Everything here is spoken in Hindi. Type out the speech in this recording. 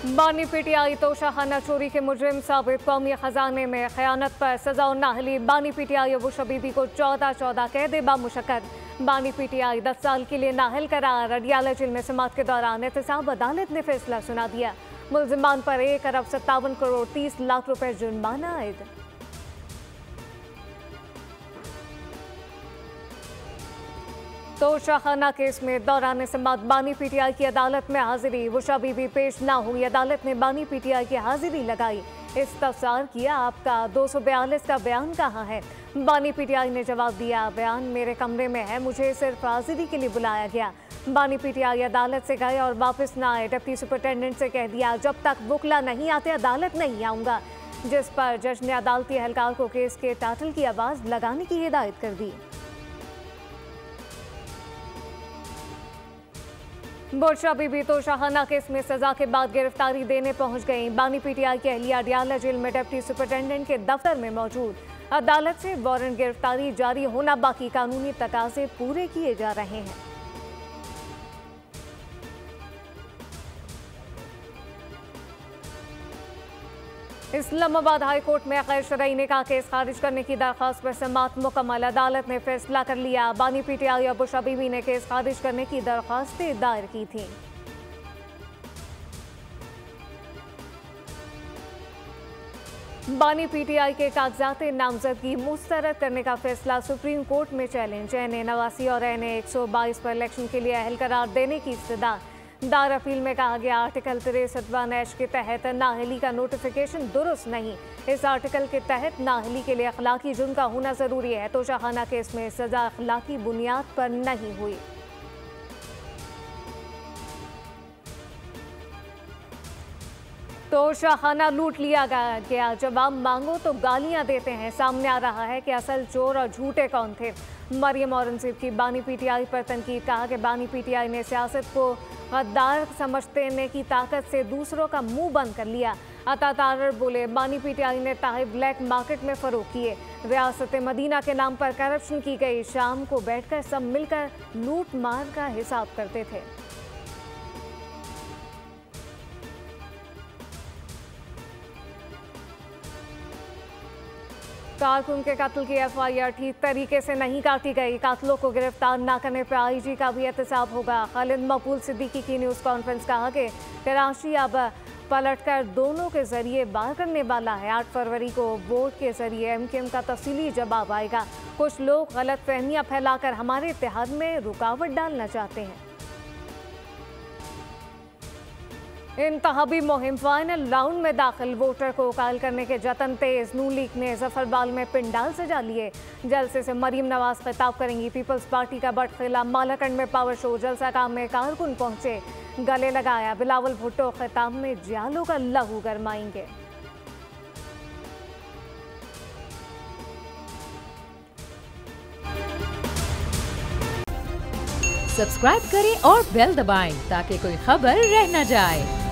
बानी पीटीआई तोशाखाना चोरी के मुजरिम साबित, कौमी खजाने में खयानत पर सजा और नाहली। बानी पीटीआई अबू शबीबी को 14-14 कैद बामुशक्कत। बानी पीटीआई 10 साल के लिए नाहल करार। अडियाला जेल में समात के दौरान एहतसाब अदालत ने फैसला सुना दिया। मुलजिमान पर 1 अरब 57 करोड़ 30 लाख रुपए जुर्माना आयद। तोशाखाना केस में दौरान समात बानी पीटीआई की अदालत में हाजिरी। वुशा बीबी पेश ना हुई। अदालत ने बानी पीटीआई की हाजिरी लगाई। इस्तफसार किया, आपका 242 का बयान कहाँ है? बानी पीटीआई ने जवाब दिया, बयान मेरे कमरे में है, मुझे सिर्फ हाजिरी के लिए बुलाया गया। बानी पीटीआई अदालत से गए और वापस ना आए। डिप्टी सुपरिटेंडेंट से कह दिया, जब तक वुकला नहीं आते अदालत नहीं आऊंगा, जिस पर जज ने अदालती एहलकार को केस के टाइटल की आवाज लगाने की हिदायत कर दी। बुशरा बीबी तोशाखाना केस में सजा के बाद गिरफ्तारी देने पहुंच गई। बानी पीटीआई की अहलिया अडियाला जेल में डिप्टी सुपरिटेंडेंट के दफ्तर में मौजूद। अदालत से वारंट गिरफ्तारी जारी होना बाकी, कानूनी तकाजे पूरे किए जा रहे हैं। इस्लामाबाद हाई कोर्ट में गैर शरई निकाह केस खारिज करने की दरख्वास्त पर समात मुकम्मल। अदालत ने फैसला कर लिया। बानी पीटीआई अबू शबीबी ने केस खारिज करने की दरख्वास्तें दायर की थी। बानी पीटीआई के कागजात नामजदगी मुस्तरद करने का फैसला सुप्रीम कोर्ट में चैलेंज। NA89 और NA122 पर इलेक्शन के लिए अहल करार देने की इस्तदा। दार अपील में कहा गया, आर्टिकल 63 के तहत नाअहली का नोटिफिकेशन दुरुस्त नहीं। इस आर्टिकल के तहत नाअहली के लिए अखलाकी जुर्म का होना जरूरी है। तोशाखाना केस में सजा अखलाकी बुनियाद पर नहीं हुई। तोशाखाना लूट लिया गया, जवाब मांगो तो गालियां देते हैं। सामने आ रहा है कि असल चोर और झूठे कौन थे। मरियम औरंगजेब की बानी पीटीआई पर तनकीद। कहा कि बानी पीटीआई ने सियासत को गद्दार समझने की ताकत से दूसरों का मुंह बंद कर लिया। अता तारर बोले, बानी पीटीआई ने ताहिब ब्लैक मार्केट में फरोख किए। रियासत मदीना के नाम पर करप्शन की गई। शाम को बैठकर सब मिलकर लूट मार का हिसाब करते थे। कारकुन के कत्ल की FIR ठीक तरीके से नहीं काटी गई। कातलों को गिरफ्तार न करने पर IG का भी एहतसाब होगा। खालिद मकबूल सिद्दीकी की न्यूज़ कॉन्फ्रेंस। कहा कि कराची अब पलटकर दोनों के जरिए बार करने वाला है। 8 फरवरी को वोट के जरिए MKM का तफसीली जवाब आएगा। कुछ लोग गलत फहमियाँ फैलाकर हमारे इत्तेहाद में रुकावट डालना चाहते हैं। इंतखाबी मुहिम फाइनल राउंड में दाखिल। वोटर को कायल करने के जतन तेज। नून लीग ने जफरबाल में पिंडाल सजा लिए। जलसे से मरीम नवाज खिताब करेंगी। पीपल्स पार्टी का बटखिला। मालाकंड में पावर शो। जलसा काम में कारकुन पहुंचे, गले लगाया। बिलावल भुट्टो खिताब में जालों का लहू गरमाएंगे। सब्सक्राइब करें और बेल दबाएं ताकि कोई खबर रह न जाए।